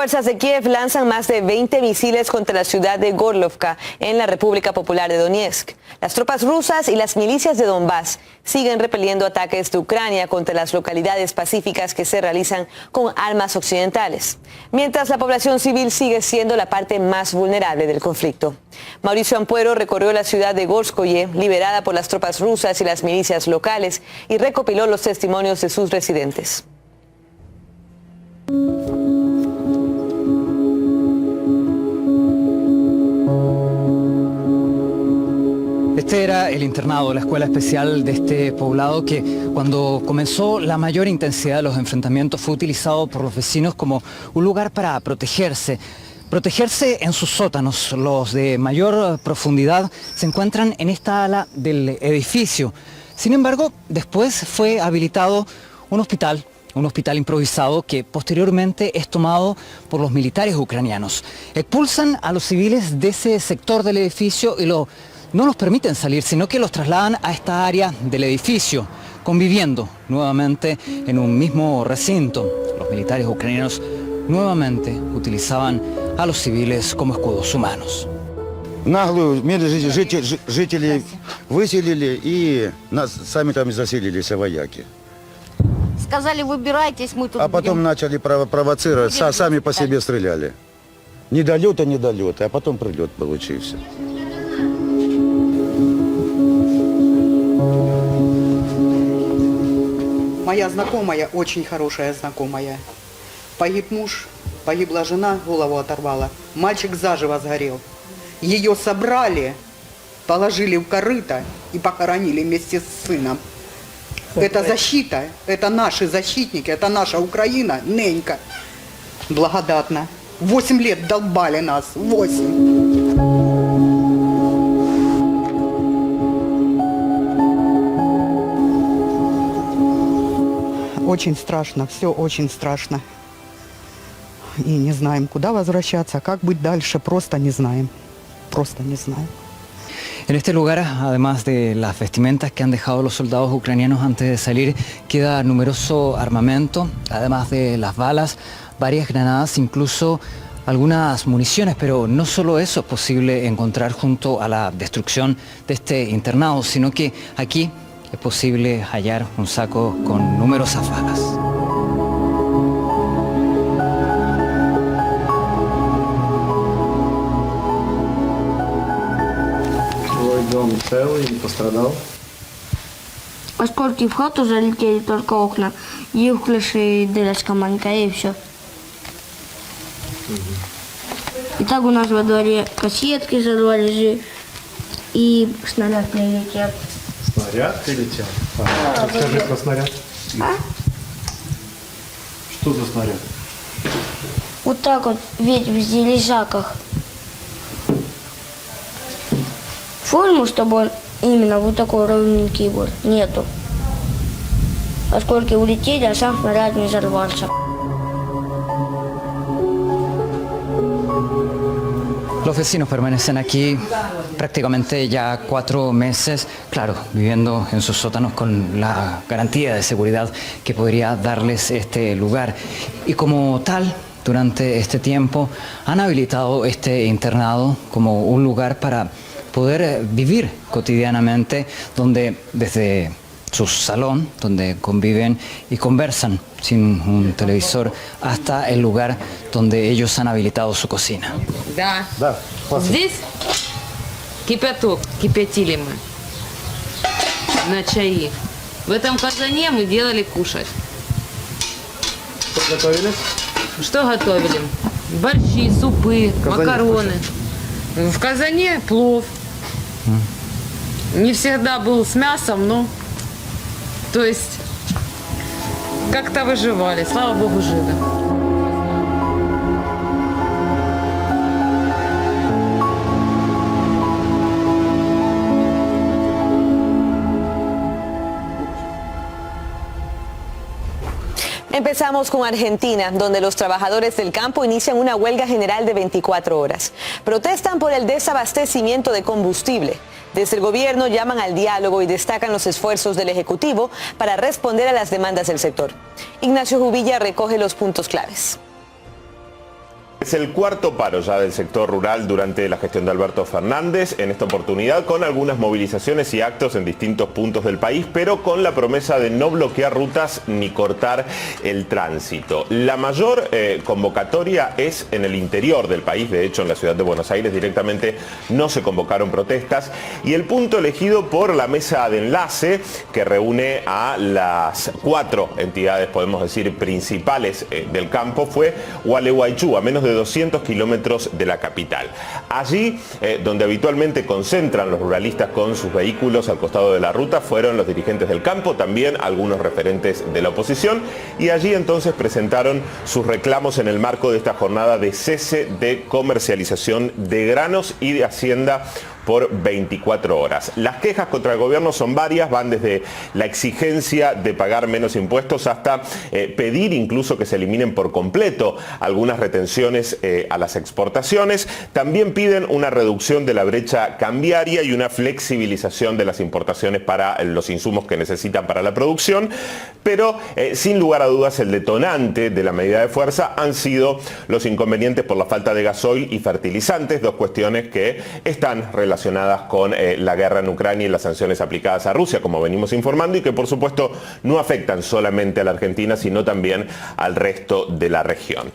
fuerzas de Kiev lanzan más de 20 misiles contra la ciudad de Gorlovka en la República Popular de Donetsk. Las tropas rusas y las milicias de Donbass siguen repeliendo ataques de Ucrania contra las localidades pacíficas que se realizan con armas occidentales, mientras la población civil sigue siendo la parte más vulnerable del conflicto. Mauricio Ampuero recorrió la ciudad de Gorskoye, liberada por las tropas rusas y las milicias locales, y recopiló los testimonios de sus residentes. Este era el internado, la escuela especial de este poblado que cuando comenzó la mayor intensidad de los enfrentamientos fue utilizado por los vecinos como un lugar para protegerse. Protegerse en sus sótanos. Los de mayor profundidad se encuentran en esta ala del edificio. Sin embargo, después fue habilitado un hospital improvisado que posteriormente es tomado por los militares ucranianos. Expulsan a los civiles de ese sector del edificio y no los permiten salir, sino que los trasladan a esta área del edificio, conviviendo nuevamente en un mismo recinto. Los militares ucranianos nuevamente utilizaban a los civiles como escudos humanos. Наглую мирных жителей выселили и нас сами там заселились вояки. Сказали, выбирайтесь, мы тут А потом будем. начали провоцировать, сами по себе стреляли. Недолеты, а потом прилет получился. Моя знакомая, очень хорошая знакомая. Погиб муж, погибла жена, голову оторвала. Мальчик заживо сгорел. Ее собрали, положили в корыто и похоронили вместе с сыном. Это защита, это наши защитники, это наша Украина, ненька. Благодатна. 8 лет долбали нас, 8. Очень страшно, все очень страшно. И не знаем, куда возвращаться, как быть дальше, просто не знаем. Просто не знаем. En este lugar, además de las vestimentas que han dejado los soldados ucranianos antes de salir, queda numeroso armamento, además de las balas, varias granadas, incluso algunas municiones, pero no solo eso es posible encontrar junto a la destrucción de este internado, sino que aquí es posible hallar un saco con numerosas balas. Дом целый, не пострадал? Осколки в хату залетели, только окна. И в крыше дырочка маленькая, и все. И так у нас во дворе кассетки за два лежит. И снаряд прилетел. Снаряд прилетел? Расскажи про снаряд. Что за снаряд? Вот так вот, ведь в зележаках. Форму, чтобы он именно вот такой ровненький был, нету. Осколки улетели, а сам снаряд не взорвался. Los vecinos permanecen aquí prácticamente ya 4 meses, claro, viviendo en sus sótanos con la garantía de seguridad que podría darles este lugar. Y como tal, durante este tiempo han habilitado este internado como un lugar para poder vivir cotidianamente, donde desde su salón, donde conviven y conversan sin un televisor, hasta el lugar donde ellos han habilitado su cocina. Да. Да, Здесь кипяток, кипятили мы на чаи. В этом казане мы делали кушать. Что готовили? Что готовили? Борщи, супы, казане макароны. В казане плов. Не всегда был с мясом, но то есть как-то выживали. Слава Богу, живы. Empezamos con Argentina, donde los trabajadores del campo inician una huelga general de 24 horas. Protestan por el desabastecimiento de combustible. Desde el gobierno llaman al diálogo y destacan los esfuerzos del Ejecutivo para responder a las demandas del sector. Ignacio Jubilla recoge los puntos claves. Es el cuarto paro ya del sector rural durante la gestión de Alberto Fernández, en esta oportunidad con algunas movilizaciones y actos en distintos puntos del país, pero con la promesa de no bloquear rutas ni cortar el tránsito. La mayor convocatoria es en el interior del país, de hecho en la ciudad de Buenos Aires directamente no se convocaron protestas, y el punto elegido por la mesa de enlace que reúne a las 4 entidades, podemos decir, principales del campo fue Gualeguaychú, a menos de 200 kilómetros de la capital. Allí, donde habitualmente concentran los ruralistas con sus vehículos al costado de la ruta, fueron los dirigentes del campo, también algunos referentes de la oposición, y allí entonces presentaron sus reclamos en el marco de esta jornada de cese de comercialización de granos y de hacienda por 24 horas. Las quejas contra el gobierno son varias, van desde la exigencia de pagar menos impuestos hasta pedir incluso que se eliminen por completo algunas retenciones a las exportaciones. También piden una reducción de la brecha cambiaria y una flexibilización de las importaciones para los insumos que necesitan para la producción, pero sin lugar a dudas el detonante de la medida de fuerza han sido los inconvenientes por la falta de gasoil y fertilizantes, dos cuestiones que están relacionadas con la guerra en Ucrania y las sanciones aplicadas a Rusia, como venimos informando, y que por supuesto no afectan solamente a la Argentina, sino también al resto de la región.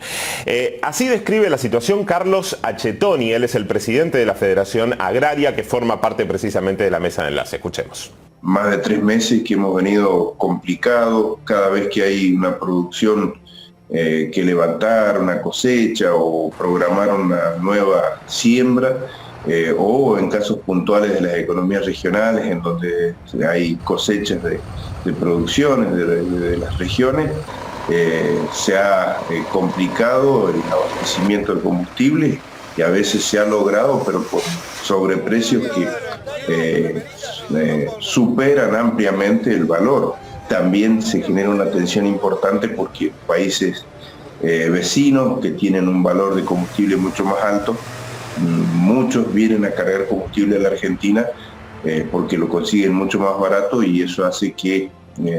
Así describe la situación Carlos Achetoni, él es el presidente de la Federación Agraria, que forma parte precisamente de la mesa de enlace. Escuchemos. Más de 3 meses que hemos venido complicados, cada vez que hay una producción que levantar, una cosecha o programar una nueva siembra, o en casos puntuales de las economías regionales en donde hay cosechas de producciones de las regiones, se ha complicado el abastecimiento del combustible y a veces se ha logrado, pero por sobreprecios que superan ampliamente el valor. También se genera una tensión importante porque países vecinos que tienen un valor de combustible mucho más alto, muchos vienen a cargar combustible a la Argentina porque lo consiguen mucho más barato y eso hace que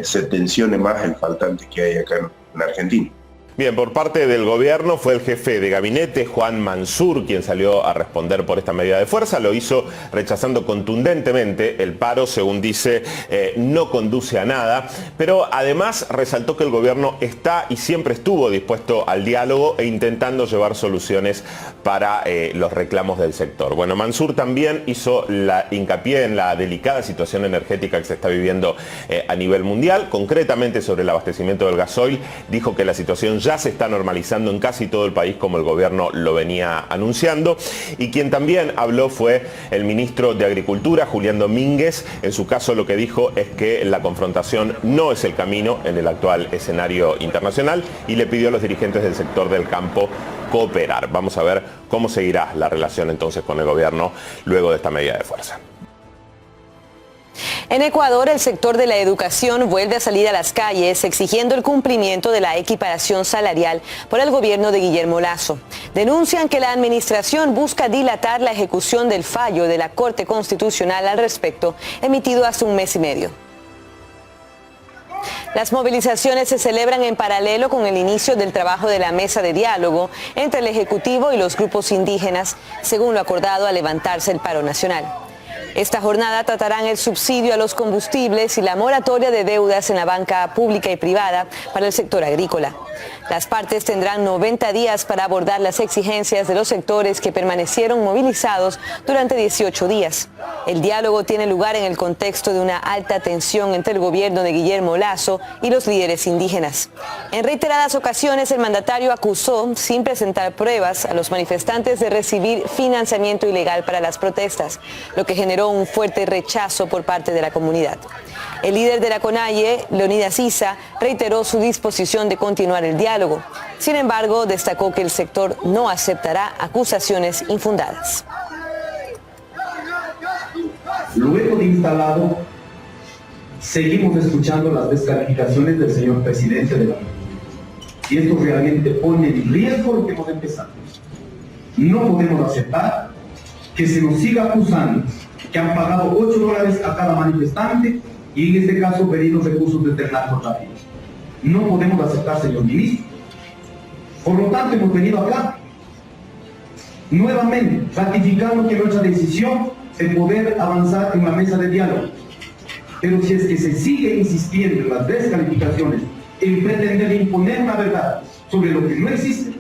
se tensione más el faltante que hay acá en Argentina. Bien, por parte del gobierno fue el jefe de gabinete, Juan Mansur, quien salió a responder por esta medida de fuerza. Lo hizo rechazando contundentemente el paro, según dice, no conduce a nada. Pero además resaltó que el gobierno está y siempre estuvo dispuesto al diálogo e intentando llevar soluciones para los reclamos del sector. Bueno, Mansur también hizo hincapié en la delicada situación energética que se está viviendo a nivel mundial, concretamente sobre el abastecimiento del gasoil. Dijo que la situación ya se está normalizando en casi todo el país, como el gobierno lo venía anunciando, y quien también habló fue el ministro de Agricultura, Julián Domínguez. En su caso lo que dijo es que la confrontación no es el camino en el actual escenario internacional y le pidió a los dirigentes del sector del campo cooperar. Vamos a ver cómo seguirá la relación entonces con el gobierno luego de esta medida de fuerza. En Ecuador, el sector de la educación vuelve a salir a las calles exigiendo el cumplimiento de la equiparación salarial por el gobierno de Guillermo Lasso. Denuncian que la administración busca dilatar la ejecución del fallo de la Corte Constitucional al respecto, emitido hace 1 mes y medio. Las movilizaciones se celebran en paralelo con el inicio del trabajo de la mesa de diálogo entre el Ejecutivo y los grupos indígenas, según lo acordado al levantarse el paro nacional. Esta jornada tratarán el subsidio a los combustibles y la moratoria de deudas en la banca pública y privada para el sector agrícola. Las partes tendrán 90 días para abordar las exigencias de los sectores que permanecieron movilizados durante 18 días. El diálogo tiene lugar en el contexto de una alta tensión entre el gobierno de Guillermo Lasso y los líderes indígenas. En reiteradas ocasiones, el mandatario acusó, sin presentar pruebas, a los manifestantes de recibir financiamiento ilegal para las protestas, lo que generó un fuerte rechazo por parte de la comunidad. El líder de la CONAIE, Leonidas Issa, reiteró su disposición de continuar el diálogo. Sin embargo, destacó que el sector no aceptará acusaciones infundadas. Luego de instalado, seguimos escuchando las descalificaciones del señor presidente de la República. Y esto realmente pone en riesgo lo que hemos empezado. No podemos aceptar que se nos siga acusando que han pagado $8 a cada manifestante y en este caso pedir los recursos desde el narcotráfico. No podemos aceptar, señor ministro. Por lo tanto, hemos venido acá nuevamente ratificando que nuestra decisión de poder avanzar en la mesa de diálogo. Pero si es que se sigue insistiendo en las descalificaciones, en pretender imponer una verdad sobre lo que no existe,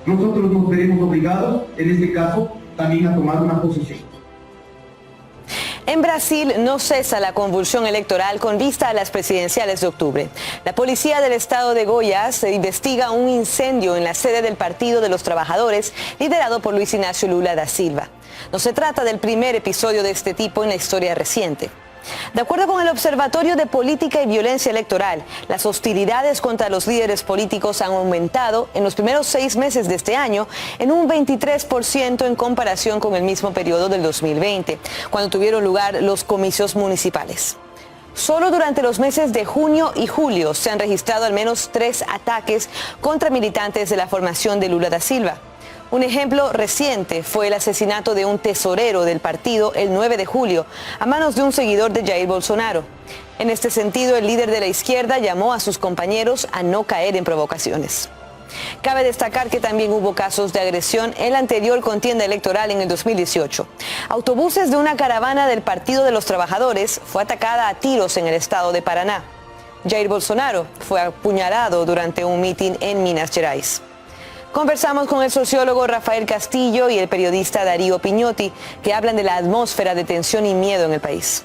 nosotros nos veremos obligados, en este caso, también a tomar una posición. En Brasil no cesa la convulsión electoral con vista a las presidenciales de octubre. La policía del estado de Goiás investiga un incendio en la sede del Partido de los Trabajadores, liderado por Luis Ignacio Lula da Silva. No se trata del primer episodio de este tipo en la historia reciente. De acuerdo con el Observatorio de Política y Violencia Electoral, las hostilidades contra los líderes políticos han aumentado en los primeros 6 meses de este año en un 23% en comparación con el mismo periodo del 2020, cuando tuvieron lugar los comicios municipales. Solo durante los meses de junio y julio se han registrado al menos 3 ataques contra militantes de la formación de Lula da Silva. Un ejemplo reciente fue el asesinato de un tesorero del partido el 9 de julio a manos de un seguidor de Jair Bolsonaro. En este sentido, el líder de la izquierda llamó a sus compañeros a no caer en provocaciones. Cabe destacar que también hubo casos de agresión en la anterior contienda electoral en el 2018. Autobuses de una caravana del Partido de los Trabajadores fue atacada a tiros en el estado de Paraná. Jair Bolsonaro fue apuñalado durante un mitin en Minas Gerais. Conversamos con el sociólogo Rafael Castillo y el periodista Darío Piñotti, que hablan de la atmósfera de tensión y miedo en el país.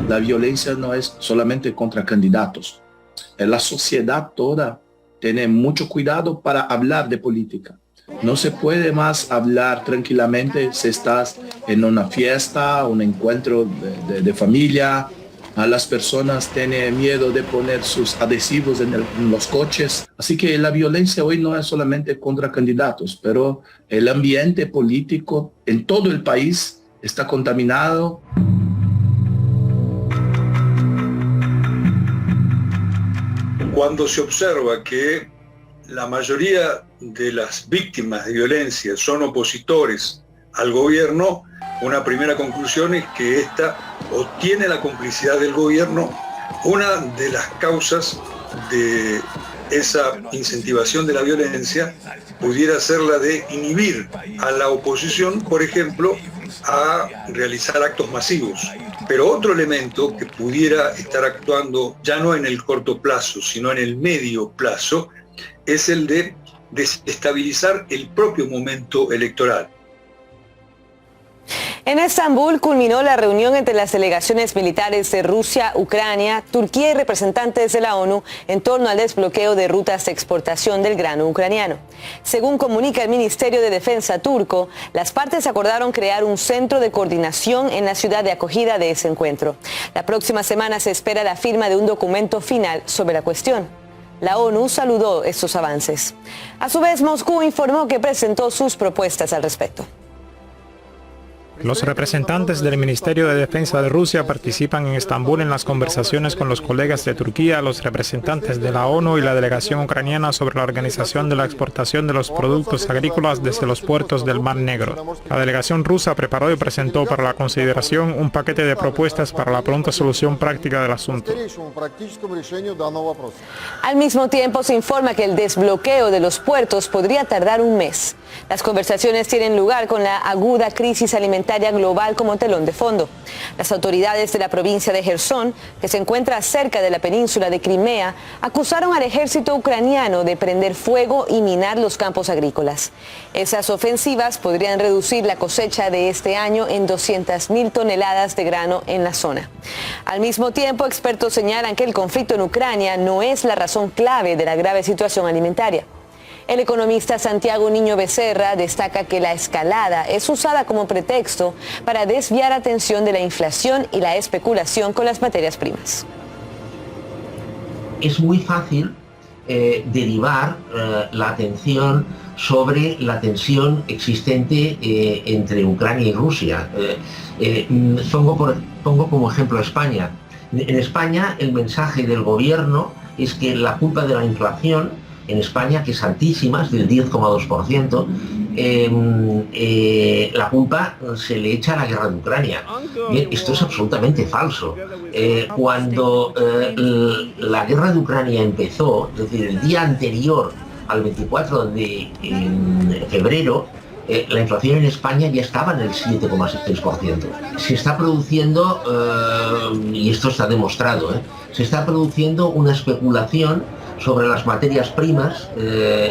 La violencia no es solamente contra candidatos. La sociedad toda tiene mucho cuidado para hablar de política. No se puede más hablar tranquilamente si estás en una fiesta, un encuentro de familia. A las personas tienen miedo de poner sus adhesivos en los coches. Así que la violencia hoy no es solamente contra candidatos, pero el ambiente político en todo el país está contaminado. Cuando se observa que la mayoría de las víctimas de violencia son opositores al gobierno, una primera conclusión es que esta obtiene la complicidad del gobierno. Una de las causas de esa incentivación de la violencia pudiera ser la de inhibir a la oposición, por ejemplo, a realizar actos masivos. Pero otro elemento que pudiera estar actuando ya no en el corto plazo, sino en el medio plazo, es el de desestabilizar el propio momento electoral. En Estambul culminó la reunión entre las delegaciones militares de Rusia, Ucrania, Turquía y representantes de la ONU en torno al desbloqueo de rutas de exportación del grano ucraniano. Según comunica el Ministerio de Defensa turco, las partes acordaron crear un centro de coordinación en la ciudad de acogida de ese encuentro. La próxima semana se espera la firma de un documento final sobre la cuestión. La ONU saludó estos avances. A su vez, Moscú informó que presentó sus propuestas al respecto. Los representantes del Ministerio de Defensa de Rusia participan en Estambul en las conversaciones con los colegas de Turquía, los representantes de la ONU y la delegación ucraniana sobre la organización de la exportación de los productos agrícolas desde los puertos del Mar Negro. La delegación rusa preparó y presentó para la consideración un paquete de propuestas para la pronta solución práctica del asunto. Al mismo tiempo, se informa que el desbloqueo de los puertos podría tardar un mes. Las conversaciones tienen lugar con la aguda crisis alimentaria global como telón de fondo. Las autoridades de la provincia de Jersón, que se encuentra cerca de la península de Crimea, acusaron al ejército ucraniano de prender fuego y minar los campos agrícolas. Esas ofensivas podrían reducir la cosecha de este año en 200.000 toneladas de grano en la zona. Al mismo tiempo, expertos señalan que el conflicto en Ucrania no es la razón clave de la grave situación alimentaria. El economista Santiago Niño Becerra destaca que la escalada es usada como pretexto para desviar atención de la inflación y la especulación con las materias primas. Es muy fácil derivar la atención sobre la tensión existente entre Ucrania y Rusia. Pongo como ejemplo a España. En España el mensaje del gobierno es que la culpa de la inflación en España, que es altísima, es del 10,2%, la culpa se le echa a la guerra de Ucrania. Bien, esto es absolutamente falso. Cuando la guerra de Ucrania empezó, es decir, el día anterior al 24 de febrero, la inflación en España ya estaba en el 7,6%. Se está produciendo, y esto está demostrado, se está produciendo una especulación sobre las materias primas,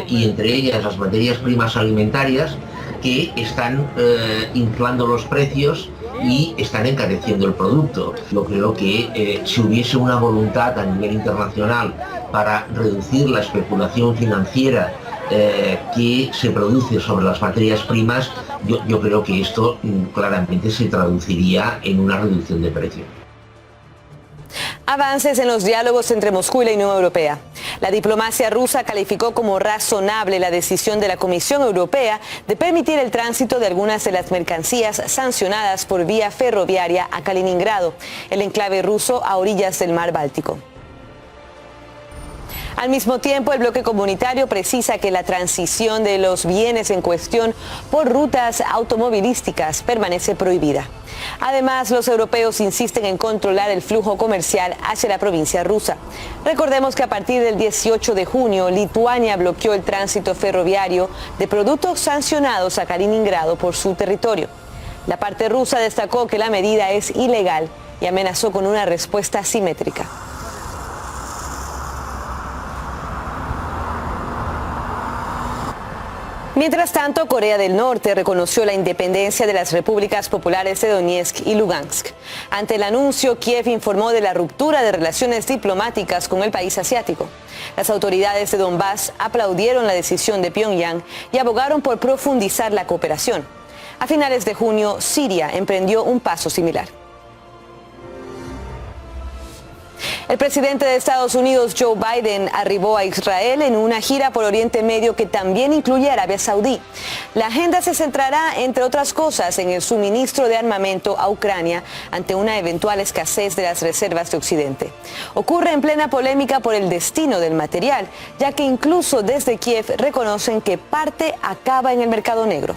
y entre ellas las materias primas alimentarias, que están inflando los precios y están encareciendo el producto. Yo creo que si hubiese una voluntad a nivel internacional para reducir la especulación financiera que se produce sobre las materias primas, yo creo que esto claramente se traduciría en una reducción de precio. Avances en los diálogos entre Moscú y la Unión Europea. La diplomacia rusa calificó como razonable la decisión de la Comisión Europea de permitir el tránsito de algunas de las mercancías sancionadas por vía ferroviaria a Kaliningrado, el enclave ruso a orillas del mar Báltico. Al mismo tiempo, el bloque comunitario precisa que la transición de los bienes en cuestión por rutas automovilísticas permanece prohibida. Además, los europeos insisten en controlar el flujo comercial hacia la provincia rusa. Recordemos que a partir del 18 de junio, Lituania bloqueó el tránsito ferroviario de productos sancionados a Kaliningrado por su territorio. La parte rusa destacó que la medida es ilegal y amenazó con una respuesta asimétrica. Mientras tanto, Corea del Norte reconoció la independencia de las repúblicas populares de Donetsk y Lugansk. Ante el anuncio, Kiev informó de la ruptura de relaciones diplomáticas con el país asiático. Las autoridades de Donbass aplaudieron la decisión de Pyongyang y abogaron por profundizar la cooperación. A finales de junio, Siria emprendió un paso similar. El presidente de Estados Unidos, Joe Biden, arribó a Israel en una gira por Oriente Medio que también incluye Arabia Saudí. La agenda se centrará, entre otras cosas, en el suministro de armamento a Ucrania ante una eventual escasez de las reservas de Occidente. Ocurre en plena polémica por el destino del material, ya que incluso desde Kiev reconocen que parte acaba en el mercado negro.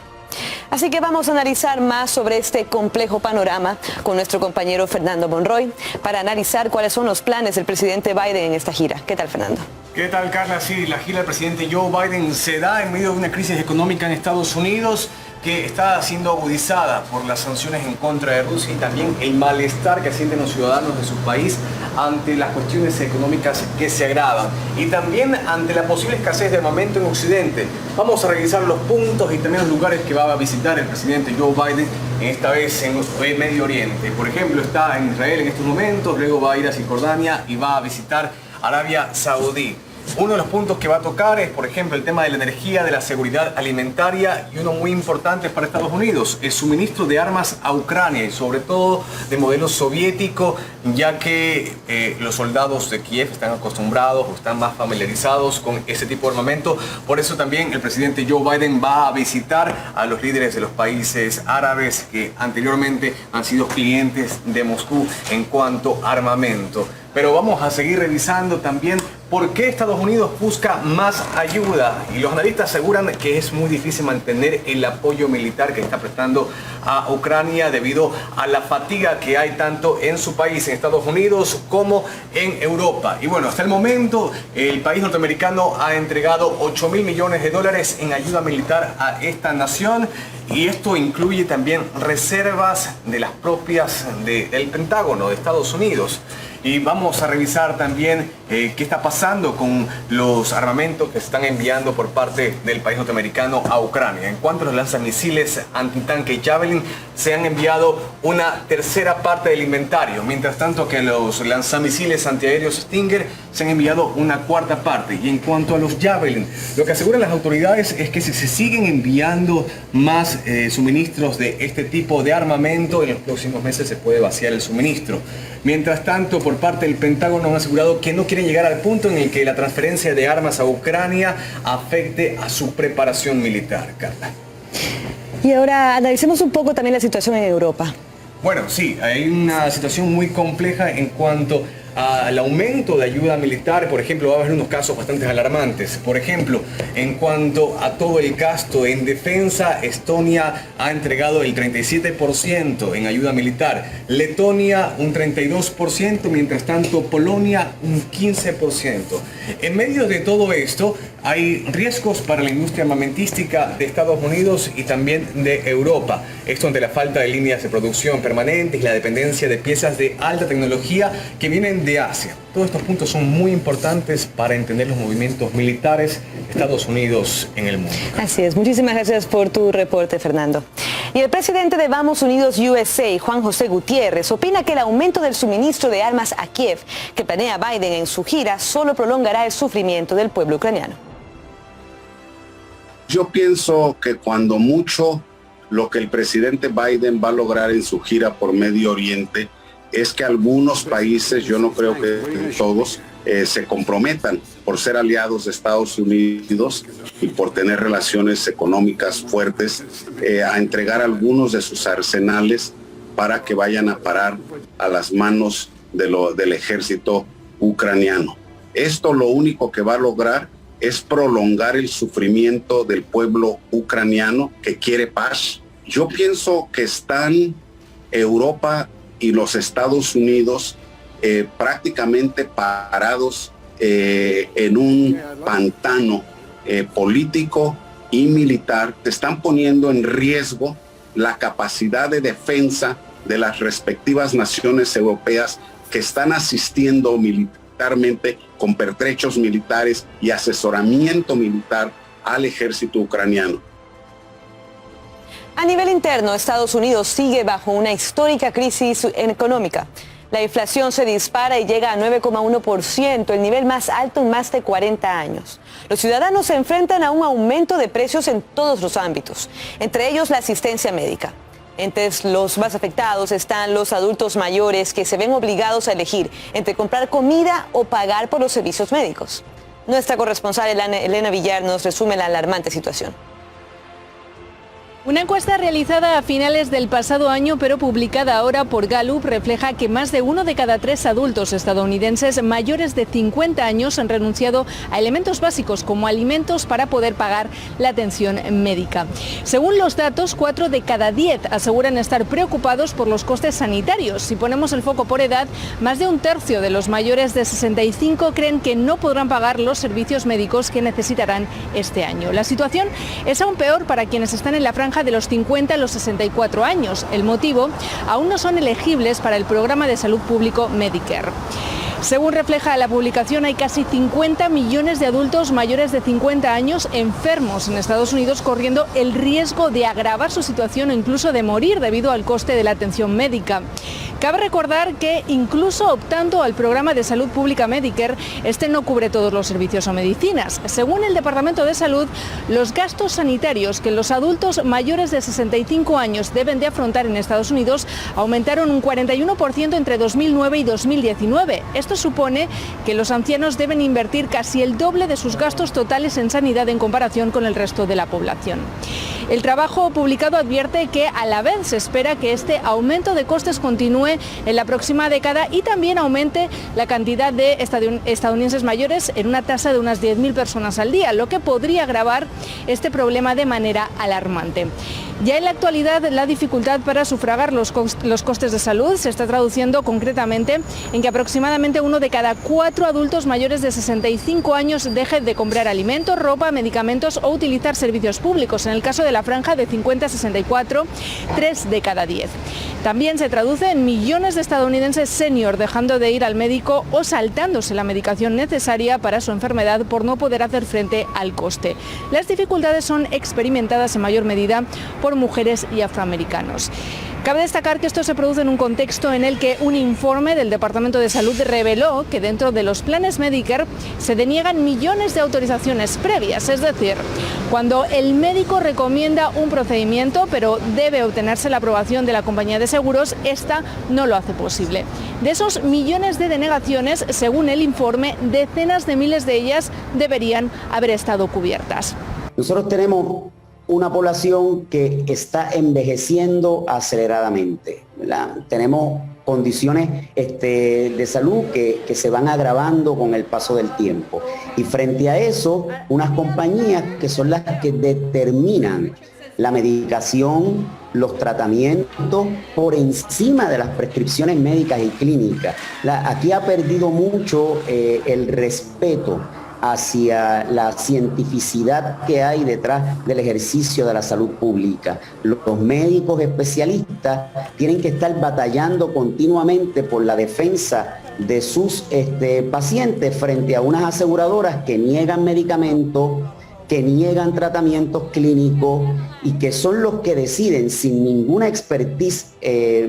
Así que vamos a analizar más sobre este complejo panorama con nuestro compañero Fernando Monroy para analizar cuáles son los planes del presidente Biden en esta gira. ¿Qué tal, Fernando? ¿Qué tal, Carla? Sí, la gira del presidente Joe Biden se da en medio de una crisis económica en Estados Unidos que está siendo agudizada por las sanciones en contra de Rusia y también el malestar que sienten los ciudadanos de su país ante las cuestiones económicas que se agravan y también ante la posible escasez de armamento en Occidente. Vamos a revisar los puntos y también los lugares que va a visitar el presidente Joe Biden, esta vez en el Medio Oriente. Por ejemplo, está en Israel en estos momentos, luego va a ir a Cisjordania y va a visitar Arabia Saudí. Uno de los puntos que va a tocar es, por ejemplo, el tema de la energía, de la seguridad alimentaria y uno muy importante para Estados Unidos, el suministro de armas a Ucrania y sobre todo de modelo soviético, ya que los soldados de Kiev están acostumbrados o están más familiarizados con ese tipo de armamento. Por eso también el presidente Joe Biden va a visitar a los líderes de los países árabes que anteriormente han sido clientes de Moscú en cuanto a armamento. Pero vamos a seguir revisando también por qué Estados Unidos busca más ayuda. Y los analistas aseguran que es muy difícil mantener el apoyo militar que está prestando a Ucrania debido a la fatiga que hay tanto en su país, en Estados Unidos, como en Europa. Y bueno, hasta el momento el país norteamericano ha entregado $8.000 millones en ayuda militar a esta nación. Y esto incluye también reservas de las propias del Pentágono de Estados Unidos. Y vamos a revisar también qué está pasando con los armamentos que se están enviando por parte del país norteamericano a Ucrania. En cuanto a los lanzamisiles antitanque Javelin, se han enviado una tercera parte del inventario, mientras tanto que los lanzamisiles antiaéreos Stinger se han enviado una cuarta parte. Y en cuanto a los Javelin, lo que aseguran las autoridades es que si se siguen enviando más suministros de este tipo de armamento, en los próximos meses se puede vaciar el suministro. Mientras tanto, por parte del Pentágono han asegurado que no quieren llegar al punto en el que la transferencia de armas a Ucrania afecte a su preparación militar, Carla. Y ahora analicemos un poco también la situación en Europa. Bueno, sí, hay una situación muy compleja en cuanto al aumento de ayuda militar, por ejemplo, va a haber unos casos bastante alarmantes. Por ejemplo, en cuanto a todo el gasto en defensa, Estonia ha entregado el 37% en ayuda militar, Letonia un 32%, mientras tanto Polonia un 15%. En medio de todo esto, hay riesgos para la industria armamentística de Estados Unidos y también de Europa. Esto ante la falta de líneas de producción permanentes y la dependencia de piezas de alta tecnología que vienen de Asia. Todos estos puntos son muy importantes para entender los movimientos militares de Estados Unidos en el mundo. Así es. Muchísimas gracias por tu reporte, Fernando. Y el presidente de Vamos Unidos USA, Juan José Gutiérrez, opina que el aumento del suministro de armas a Kiev que planea Biden en su gira solo prolongará el sufrimiento del pueblo ucraniano. Yo pienso que cuando mucho lo que el presidente Biden va a lograr en su gira por Medio Oriente es que algunos países, yo no creo que todos, se comprometan por ser aliados de Estados Unidos y por tener relaciones económicas fuertes, a entregar algunos de sus arsenales para que vayan a parar a las manos del ejército ucraniano. Esto lo único que va a lograr es prolongar el sufrimiento del pueblo ucraniano que quiere paz. Yo pienso que están Europa y los Estados Unidos prácticamente parados en un pantano político y militar. Te están poniendo en riesgo la capacidad de defensa de las respectivas naciones europeas que están asistiendo militarmente con pertrechos militares y asesoramiento militar al ejército ucraniano. A nivel interno, Estados Unidos sigue bajo una histórica crisis económica. La inflación se dispara y llega a 9,1%, el nivel más alto en más de 40 años. Los ciudadanos se enfrentan a un aumento de precios en todos los ámbitos, entre ellos la asistencia médica. Entre los más afectados están los adultos mayores que se ven obligados a elegir entre comprar comida o pagar por los servicios médicos. Nuestra corresponsal Elena Villar nos resume la alarmante situación. Una encuesta realizada a finales del pasado año, pero publicada ahora por Gallup, refleja que más de 1 de cada 3 adultos estadounidenses mayores de 50 años han renunciado a elementos básicos como alimentos para poder pagar la atención médica. Según los datos, 4 de cada 10 aseguran estar preocupados por los costes sanitarios. Si ponemos el foco por edad, más de un tercio de los mayores de 65 creen que no podrán pagar los servicios médicos que necesitarán este año. La situación es aún peor para quienes están en la franja de los 50 a los 64 años. El motivo, aún no son elegibles para el programa de salud público Medicare. Según refleja la publicación, hay casi 50 millones de adultos mayores de 50 años enfermos en Estados Unidos, corriendo el riesgo de agravar su situación o incluso de morir debido al coste de la atención médica. Cabe recordar que incluso optando al programa de salud pública Medicare, este no cubre todos los servicios o medicinas. Según el Departamento de Salud, los gastos sanitarios que los adultos mayores de 65 años deben de afrontar en Estados Unidos aumentaron un 41% entre 2009 y 2019. Esto supone que los ancianos deben invertir casi el doble de sus gastos totales en sanidad en comparación con el resto de la población. El trabajo publicado advierte que a la vez se espera que este aumento de costes continúe en la próxima década y también aumente la cantidad de estadounidenses mayores en una tasa de unas 10.000 personas al día, lo que podría agravar este problema de manera alarmante. Ya en la actualidad, la dificultad para sufragar los costes de salud se está traduciendo concretamente en que aproximadamente 1 de cada 4 adultos mayores de 65 años deje de comprar alimentos, ropa, medicamentos o utilizar servicios públicos. En el caso de la franja de 50 a 64, 3 de cada 10. También se traduce en millones de estadounidenses senior dejando de ir al médico o saltándose la medicación necesaria para su enfermedad por no poder hacer frente al coste. Las dificultades son experimentadas en mayor medida por mujeres y afroamericanos. Cabe destacar que esto se produce en un contexto en el que un informe del Departamento de Salud reveló que dentro de los planes Medicare se deniegan millones de autorizaciones previas, es decir, cuando el médico recomienda un procedimiento pero debe obtenerse la aprobación de la compañía de seguros, esta no lo hace posible. De esos millones de denegaciones, según el informe, decenas de miles de ellas deberían haber estado cubiertas. Nosotros tenemos una población que está envejeciendo aceleradamente, ¿verdad? Tenemos condiciones de salud que se van agravando con el paso del tiempo. Y frente a eso, unas compañías que son las que determinan la medicación, los tratamientos por encima de las prescripciones médicas y clínicas. Aquí ha perdido mucho el respeto hacia la cientificidad que hay detrás del ejercicio de la salud pública. Los médicos especialistas tienen que estar batallando continuamente por la defensa de sus pacientes frente a unas aseguradoras que niegan medicamentos, que niegan tratamientos clínicos y que son los que deciden sin ninguna expertise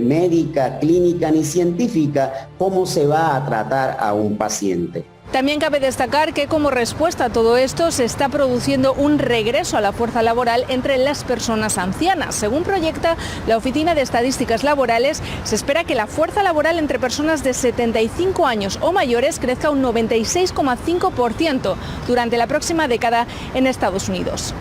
médica, clínica ni científica cómo se va a tratar a un paciente. También cabe destacar que como respuesta a todo esto se está produciendo un regreso a la fuerza laboral entre las personas ancianas. Según proyecta la Oficina de Estadísticas Laborales, se espera que la fuerza laboral entre personas de 75 años o mayores crezca un 96,5% durante la próxima década en Estados Unidos.